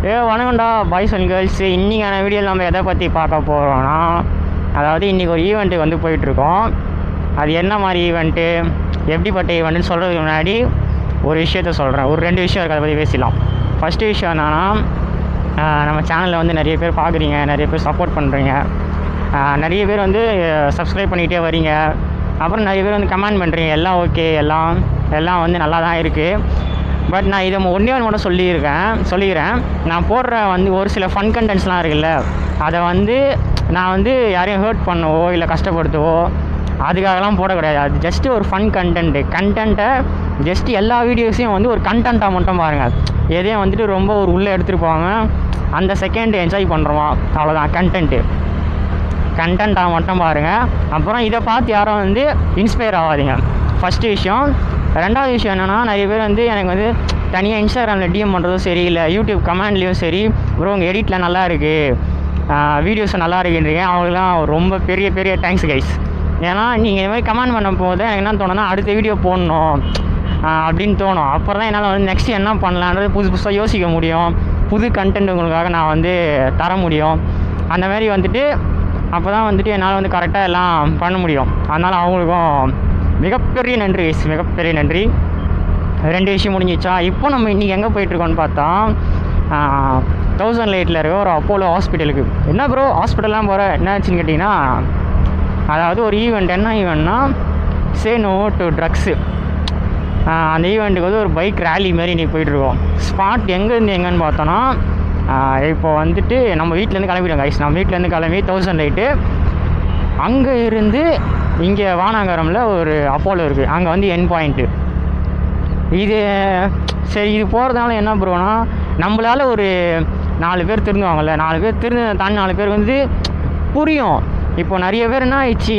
வணக்கம்டா boys and girls. இன்றைக்கான வீடியோவில் நம்ம எதை பற்றி பார்க்க போகிறோன்னா, அதாவது இன்றைக்கி ஒரு ஈவெண்ட்டுக்கு வந்து போயிட்டுருக்கோம். அது என்ன மாதிரி ஈவெண்ட்டு, எப்படிப்பட்ட ஈவெண்ட்டுன்னு சொல்கிறதுக்கு முன்னாடி ஒரு விஷயத்த சொல்கிறேன். ஒரு 2 விஷயம் இருக்குது, அதை பற்றி பேசிடலாம். ஃபஸ்ட்டு விஷயம் என்னென்னா, நம்ம சேனலில் வந்து நிறைய பேர் பார்க்குறீங்க, நிறைய பேர் சப்போர்ட் பண்ணுறீங்க, நிறைய பேர் வந்து சப்ஸ்கிரைப் பண்ணிக்கிட்டே வரீங்க. அப்புறம் நிறைய பேர் வந்து கமெண்ட் பண்ணுறீங்க, எல்லாம் ஓகே, எல்லாம் வந்து நல்லா தான் இருக்குது. பட் நான் இதை ஒன்றே மட்டும் சொல்லிக்கிறேன். நான் போடுற வந்து ஒரு சில ஃபன் கண்டென்ட்ஸ்லாம் இருக்குல்ல, அதை வந்து நான் வந்து யாரையும் ஹர்ட் பண்ணவோ இல்லை கஷ்டப்படுத்தவோ அதுக்காகலாம் போடக்கூடாது. அது ஜஸ்ட்டு ஒரு ஃபன் கண்டென்ட்டை ஜஸ்ட்டு எல்லா வீடியோஸையும் வந்து ஒரு கண்டென்ட்டாக மட்டும் பாருங்கள். எதையும் வந்துட்டு ரொம்ப ஒரு உள்ளே எடுத்துகிட்டு போவாங்க, அந்த செகண்ட் என்ஜாய் பண்ணுறோமா, அவ்வளோதான். கண்டென்ட்டாக மட்டும் பாருங்கள். அப்புறம் இதை பார்த்து யாரும் வந்து இன்ஸ்பயர் ஆகாதீங்க, ஃபஸ்ட்டு விஷயம். 2வது விஷயம் என்னென்னா, நிறைய பேர் வந்து எனக்கு வந்து தனியாக இன்ஸ்டாகிராமில் டிஎம் பண்ணுறதும் சரி, இல்லை யூடியூப் கமெண்ட்லேயும் சரி, ப்ரோ உங்கள் எடிட்டில் நல்லா இருக்குது, வீடியோஸும் நல்லா இருக்குன்றீங்க. அவங்களுக்குலாம் ரொம்ப பெரிய தேங்க்ஸ் கைஸ். ஏன்னா நீங்கள் இது மாதிரி கமெண்ட் பண்ண போது எனக்கு என்ன தோணுன்னா, அடுத்த வீடியோ போடணும் அப்படின்னு தோணும். அப்புறம் தான் என்னால் வந்து நெக்ஸ்ட்டு என்ன பண்ணலான்றது புதுசாக யோசிக்க முடியும், புது கண்டென்ட் உங்களுக்காக நான் வந்து தர முடியும். அந்த மாதிரி வந்துட்டு அப்போ தான் வந்துட்டு என்னால் வந்து கரெக்டாக எல்லாம் பண்ண முடியும். அதனால் அவங்களுக்கும் மிகப்பெரிய நன்றி. 2 விஷயம் முடிஞ்சிச்சா. இப்போ நம்ம இன்றைக்கி எங்கே போயிட்டுருக்கோன்னு பார்த்தா, 1000 லைட்டில் இருக்க ஒரு அப்போலோ ஹாஸ்பிட்டலுக்கு. என்ன ப்ரோ ஹாஸ்பிட்டல்லாம் போகிற, என்ன ஆச்சுன்னு கேட்டிங்கன்னா, அதாவது ஒரு என்ன ஈவெண்ட்னா சே நோ டு ட்ரக்ஸு. அந்த ஈவெண்ட்டுக்கு வந்து ஒரு பைக் ரேலி மாரி இன்றைக்கி போயிட்டுருக்கோம். ஸ்பாட் எங்கேருந்து பார்த்தோன்னா, இப்போ வந்துட்டு நம்ம வீட்டிலேருந்து கிளம்பிட்டோம் கைஸ். நம்ம வீட்டிலேருந்து கிளம்பி 1000 லைட்டு, அங்கே இருந்து இங்கே வானாகரமில் ஒரு அப்போலோ இருக்குது, அங்கே வந்து என் பாயிண்ட்டு. இது சரி, இது போகிறதுனால என்ன ப்ரோனா, நம்மளால் ஒரு 4 பேர் திருந்துவாங்கள்ல, 4 பேர் தாண்டி 4 பேர் வந்து புரியும். இப்போ நிறைய பேர் என்ன ஆயிடுச்சு,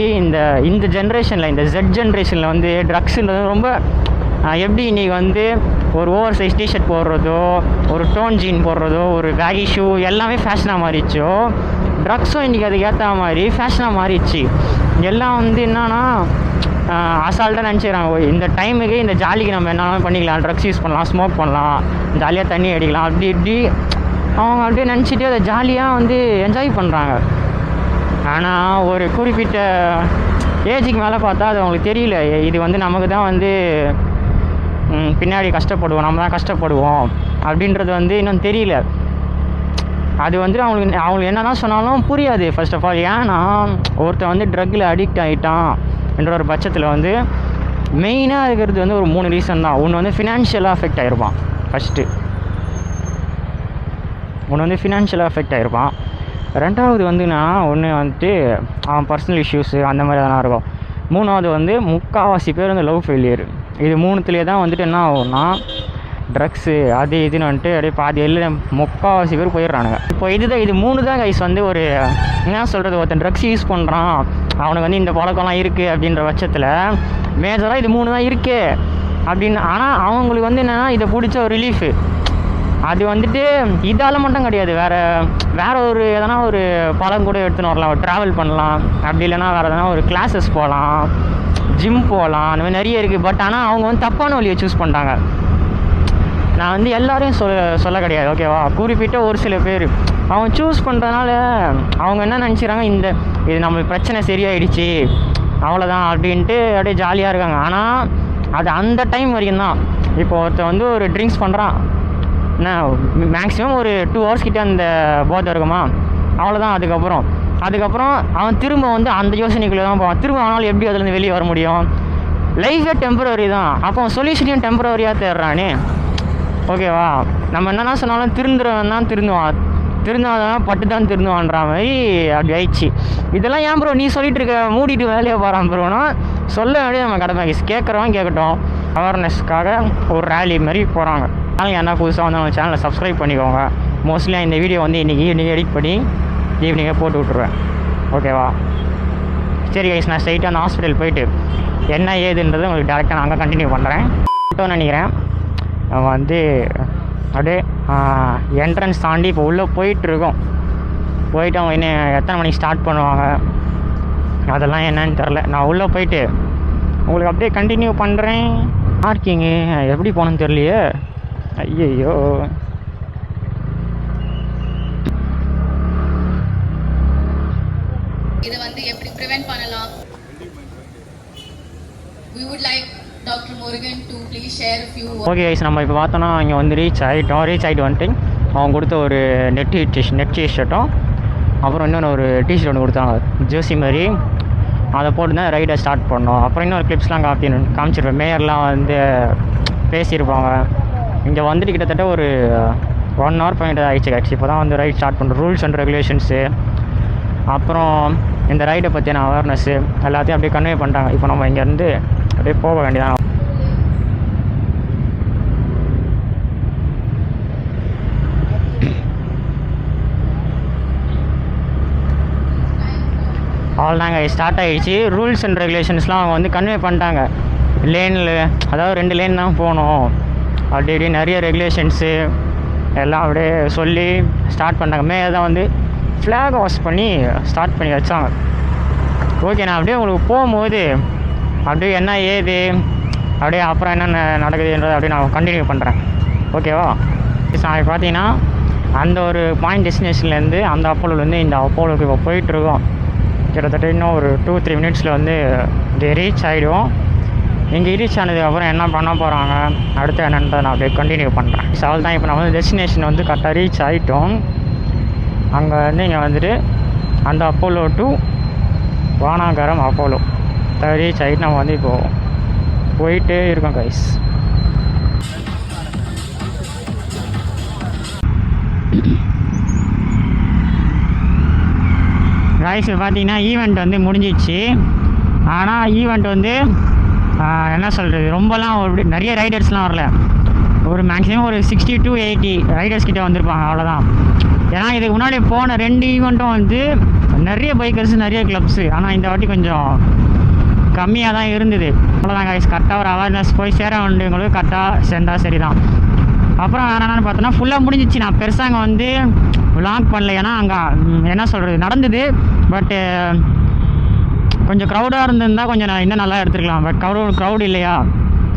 இந்த ஜென்ரேஷனில், இந்த Z ஜென்ரேஷனில் வந்து ட்ரக்ஸுன்றது ரொம்ப எப்படி இன்றைக்கி வந்து ஒரு ஓவர் சைஸ் டிஷர்ட் போடுறதோ, ஒரு டோன் ஜீன் போடுறதோ, ஒரு பேகி ஷூ எல்லாமே ஃபேஷனாக மாறிடுச்சோ, ட்ரக்ஸும் இன்றைக்கி அதுக்கு ஏற்ற மாதிரி ஃபேஷனாக மாறிடுச்சு. எல்லாம் வந்து என்னன்னா அசால்ட்டாக நினச்சிக்கிறாங்க, இந்த டைமுக்கு இந்த ஜாலிக்கு நம்ம என்ன பண்ணிக்கலாம், ட்ரக்ஸ் யூஸ் பண்ணலாம், ஸ்மோக் பண்ணலாம், ஜாலியாக தண்ணி அடிக்கலாம், இப்படி அவங்க அப்படியே நினச்சிட்டு அதை ஜாலியாக வந்து என்ஜாய் பண்ணுறாங்க. ஆனால் ஒரு குறிப்பிட்ட ஏஜுக்கு மேலே பார்த்தா அது அவங்களுக்கு தெரியல, இது வந்து நமக்கு தான் வந்து பின்னாடி கஷ்டப்படுவோம், நம்ம தான் கஷ்டப்படுவோம் அப்படின்றது வந்து இன்னும் தெரியல. அது வந்து அவங்களுக்கு என்ன தான் சொன்னாலும் புரியாது. ஃபர்ஸ்ட் ஆஃப் ஆல் ஏன்னா ஒருத்தன் வந்து ட்ரக்கில் அடிக்ட் ஆகிட்டான் என்ற ஒரு பட்சத்தில் வந்து மெயினாக இருக்கிறது வந்து ஒரு 3 ரீசன் தான். ஒன்று வந்து ஃபினான்ஷியலாக அஃபெக்ட் ஆகிருப்பான். ஆகிருப்பான். 2வது வந்துன்னா ஒன்று வந்துட்டு அவன் பர்சனல் இஷ்யூஸு அந்த மாதிரி எதனா இருக்கும். 3வது வந்து முக்கால்வாசி பேர் வந்து லவ் ஃபெயிலியர். இது 3த்துலேயே தான் வந்துட்டு என்ன ஆகும்னா, ட்ரக்ஸு அது இதுன்னு வந்துட்டு அப்படியே பாதி எல்லாம் முக்கால்வாசி பேர் போயிடுறானுங்க. இப்போ இது 3 தான் கைஸ் வந்து ஒரு என்ன சொல்கிறது, ஒருத்தன் ட்ரக்ஸ் யூஸ் பண்ணுறான், அவனுக்கு வந்து இந்த பழக்கம்லாம் இருக்குது அப்படின்ற பட்சத்தில் மேஜராக இது 3 தான் இருக்குது அப்படின்னு. ஆனால் அவங்களுக்கு வந்து என்னென்னா, இதை பிடிச்ச ஒரு ரிலீஃபு அது வந்துட்டு இதால் மட்டும் கிடையாது, வேறு ஒரு எதனா ஒரு பழம் கூட எடுத்துன்னு வரலாம், ஒரு ட்ராவல் பண்ணலாம், அப்படி இல்லைனா வேறு எதனா ஒரு கிளாஸஸ் போகலாம், ஜிம் போகலாம், அந்த மாதிரி நிறைய இருக்குது. பட் ஆனால் அவங்க வந்து தப்பான வழியை சூஸ் பண்ணிட்டாங்க. நான் வந்து எல்லோரையும் சொல்ல கிடையாது, ஓகேவா. குறிப்பிட்ட ஒரு சில பேர் அவங்க சூஸ் பண்ணுறதுனால அவங்க என்ன நினச்சிக்கிறாங்க, இது நம்மளுக்கு பிரச்சனை சரியாயிடுச்சு அவ்வளோதான் அப்படின்ட்டு அப்படியே ஜாலியாக இருக்காங்க. ஆனால் அது அந்த டைம் வரைக்கும் தான். இப்போ ஒருத்தர் வந்து ஒரு ட்ரிங்க்ஸ் பண்ணுறான், என்ன மேக்ஸிமம் ஒரு 2 ஹவர்ஸ் கிட்டே அந்த போதை இருக்குமா, அவ்வளோதான். அதுக்கப்புறம் அவன் திரும்ப வந்து அந்த யோசனைக்குள்ளே தான் போவான். திரும்ப அவனால் எப்படி அதுலேருந்து வெளியே வர முடியும்? லைஃபே டெம்பரவரி தான். அப்போ அவன் சொல்யூஷனையும் டெம்பரவரியாக தேடுறானே, ஓகேவா. நம்ம என்ன தான் சொன்னாலும் திருந்துறவன் தான் திருந்தாதான் பட்டு தான் திருந்துவான்ற மாதிரி அப்படி ஆயிடுச்சு. இதெல்லாம் ஏன் ப்ரோ நீ சொல்லிட்டு இருக்க, மூடிட்டு வேலையை போகிறான் ப்ரோனா, சொல்ல வேண்டிய நம்ம கடமை. கேட்குறவன் கேட்கட்டும், அவேர்னஸ்க்காக ஒரு ரேலி மாதிரி போகிறாங்க. அதனால் என்ன புதுசாக வந்து நம்ம சேனலை சப்ஸ்கிரைப் பண்ணிக்கோங்க. மோஸ்ட்லி இந்த வீடியோ வந்து இன்றைக்கி ஈவினிங் எடிட் பண்ணி ஈவினிங்கே போட்டு விட்ருவேன், ஓகேவா. சரி கைஸ், நான் ஸ்ட்ரைட்டாக அந்த ஹாஸ்பிட்டல் போயிட்டு என்ன ஏதுன்றது உங்களுக்கு டேரெக்டாக நான் அங்கே கண்டினியூ பண்ணுறேன். நினைக்கிறேன் நம்ம வந்து அப்படியே என்ட்ரன்ஸ் தாண்டி இப்போ உள்ளே போயிட்டுருக்கோம். போயிட்டு அவங்க இன்னும் எத்தனை மணிக்கு ஸ்டார்ட் பண்ணுவாங்க அதெல்லாம் என்னன்னு தெரில. நான் உள்ளே போயிட்டு உங்களுக்கு அப்படியே கண்டினியூ பண்ணுறேன். பார்க்கிங்கு எப்படி போகணுன்னு தெரியலையே, ஐயோ. கமெண்ட் பண்ணலாம். We would like Dr. Murugan to please share a few words. Okay guys, நம்ம இப்போ பார்த்தோன்னா இங்கே வந்து ரீச் ஆகிட்டு வந்துட்டு அவங்க கொடுத்த ஒரு நெட் டிஷர்ட்டும் அப்புறம் இன்னொன்று ஒரு டிஷர்ட் ஒன்று கொடுத்தாங்க ஜோசி மாதிரி. அதை போட்டு தான் ரைடை ஸ்டார்ட் பண்ணோம். அப்புறம் இன்னொரு கிளிப்ஸ்லாம் காமிச்சிருப்பேன். மேயர்லாம் வந்து பேசியிருப்பாங்க. இங்கே வந்துட்டு கிட்டத்தட்ட ஒரு 1 hour பாயிண்ட் ஆகிடுச்சு ஆக்சுவலி. இப்போ தான் வந்து ரைட் ஸ்டார்ட் பண்ணுறோம். ரூல்ஸ் அண்ட் ரெகுலேஷன்ஸு அப்புறம் இந்த ரைடை பற்றின அவேர்னஸ்ஸு எல்லாத்தையும் அப்படியே கன்வே பண்ணிட்டாங்க. இப்போ நம்ம இங்கேருந்து அப்படியே போக வேண்டியதான். அவ்வளோதாங்க, ஸ்டார்ட் ஆகிடுச்சு. ரூல்ஸ் அண்ட் ரெகுலேஷன்ஸ்லாம் அவங்க வந்து கன்வே பண்ணிட்டாங்க. லேனில் அதாவது 2 லேன் தான் போகணும் அப்படி இப்படி நிறைய ரெகுலேஷன்ஸு எல்லாம் அப்படியே சொல்லி ஸ்டார்ட் பண்ணிட்டாங்க. மேலே தான் வந்து ஃப்ளாக் வாஷ் பண்ணி ஸ்டார்ட் பண்ணி வச்சாங்க. ஓகே, நான் அப்படியே உங்களுக்கு போகும்போது அப்படியே என்ன ஏது அப்படியே அப்புறம் என்னென்ன நடக்குதுன்றது அப்படியே நான் கண்டினியூ பண்ணுறேன். ஓகேவா? நான் பார்த்தீங்கன்னா அந்த ஒரு பாயிண்ட் டெஸ்டினேஷன்லேருந்து அந்த அப்போலோலேருந்து இந்த அப்போலோக்கு இப்போ போயிட்டுருக்கோம். கிட்டத்தட்ட இன்னும் ஒரு 2-3 மினிட்ஸில் வந்து இது ரீச் ஆகிடுவோம். இங்கே ரீச் ஆனதுக்கப்புறம் என்ன பண்ண போகிறாங்க அடுத்து என்னன்றதை நான் அப்படியே கண்டினியூ பண்ணுறேன். அவள் தான் இப்போ நான் வந்து டெஸ்டினேஷன் வந்து கரெக்டாக ரீச் ஆகிட்டோம். அங்கே வந்து இங்கே வந்துட்டு அந்த அப்போலோ டு வானாகரம் அப்போலோ ரீச் ஆகிட்டு நம்ம வந்து இப்போது போயிட்டே இருக்கோம் கைஸ். கைஸ் பார்த்தீங்கன்னா ஈவெண்ட் வந்து முடிஞ்சிச்சு. ஆனால் ஈவெண்ட் வந்து என்ன சொல்கிறது, ரொம்பலாம் ஒரு நிறைய ரைடர்ஸ்லாம் வரல. ஒரு மேக்ஸிமம் ஒரு 60 to 80 ரைடர்ஸ் கிட்டே வந்திருப்பாங்க, அவ்வளோதான். ஏன்னா இதுக்கு முன்னாடி போன 2 ஈவெண்ட்டும் வந்து நிறைய பைக்கர்ஸ் நிறைய கிளப்ஸு. ஆனால் இந்த வாட்டி கொஞ்சம் கம்மியாக தான் இருந்தது. அவ்வளோதான் கைஸ். கரெக்டாக ஒரு அவேர்னஸ் போய் சேர வேண்டியவங்களுக்கு கரெக்டாக சேர்ந்தால் சரி தான். அப்புறம் வேறு என்னென்னு பார்த்தோன்னா ஃபுல்லாக முடிஞ்சிச்சு. நான் பெருசாக அங்கே வந்து விளாக் பண்ணல. ஏன்னா அங்கே என்ன சொல்கிறது நடந்தது. பட்டு கொஞ்சம் க்ரௌடாக இருந்திருந்தால் கொஞ்சம் நான் இன்னும் நல்லா எடுத்துருக்கலாம். பட் க்ரௌடு இல்லையா,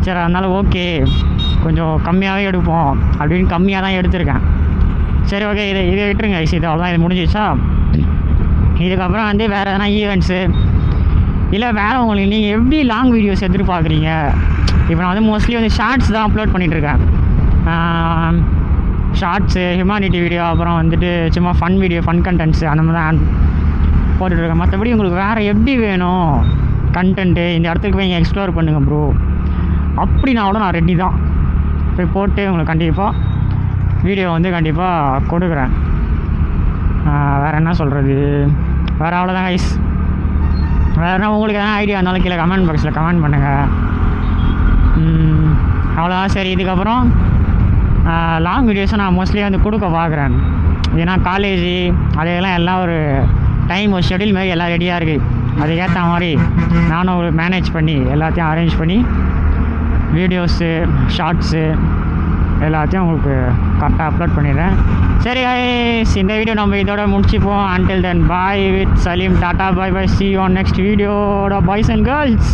சரி அதனால் ஓகே கொஞ்சம் கம்மியாகவே எடுப்போம் அப்படின்னு கம்மியாக தான் எடுத்திருக்கேன். சரி ஓகே, இதை விட்டுருங்க ஐஸ். இது அவ்வளோதான், இது முடிஞ்சிச்சா. இதுக்கப்புறம் வந்து வேறு எதனா ஈவெண்ட்ஸு இல்லை வேறு உங்களுக்கு நீங்கள் எப்படி லாங் வீடியோஸ் எதிர்பார்க்குறீங்க. இப்போ நான் வந்து மோஸ்ட்லி வந்து ஷார்ட்ஸ் தான் அப்லோட் பண்ணிகிட்ருக்கேன். ஷார்ட்ஸு, ஹியூமானிட்டி வீடியோ, அப்புறம் வந்துட்டு சும்மா ஃபன் வீடியோ, ஃபன் கண்டென்ட்ஸு அந்த மாதிரி தான் போட்டுட்ருக்கேன். மற்றபடி உங்களுக்கு வேறு எப்படி வேணும் கண்டென்ட்டு, இந்த இடத்துக்கு போய் நீங்கள் எக்ஸ்ப்ளோர் பண்ணுங்கள் ப்ரோ அப்படின்னா கூட நான் ரெடி தான். போய் போட்டு உங்களுக்கு கண்டிப்பாக வீடியோ வந்து கண்டிப்பாக கொடுக்குறேன். வேறு என்ன சொல்கிறது, வேறு அவ்வளோதான் கைஸ். வேறு உங்களுக்கு எதனா ஐடியா இருந்தாலும் கீழே கமெண்ட் பாக்ஸில் கமெண்ட் பண்ணுங்கள். அவ்வளோதான். சரி, இதுக்கப்புறம் லாங் வீடியோஸை நான் மோஸ்ட்லி வந்து கொடுக்க பார்க்குறேன். ஏன்னா காலேஜு அதையெல்லாம் எல்லாம் ஒரு டைம் ஒரு ஷெடியூல் மாதிரி எல்லாம் ரெடியாக இருக்குது. அதுக்கேற்ற மாதிரி நானும் ஒரு மேனேஜ் பண்ணி எல்லாத்தையும் அரேஞ்ச் பண்ணி வீடியோஸு ஷார்ட்ஸு எல்லாத்தையும் உங்களுக்கு கரெக்டாக அப்லோட் பண்ணிடுறேன். சரி guys, இந்த வீடியோ நம்ம இதோட முடிச்சுப்போம். until then bye with Salim, tata, bye bye, see you on next video, boys and girls.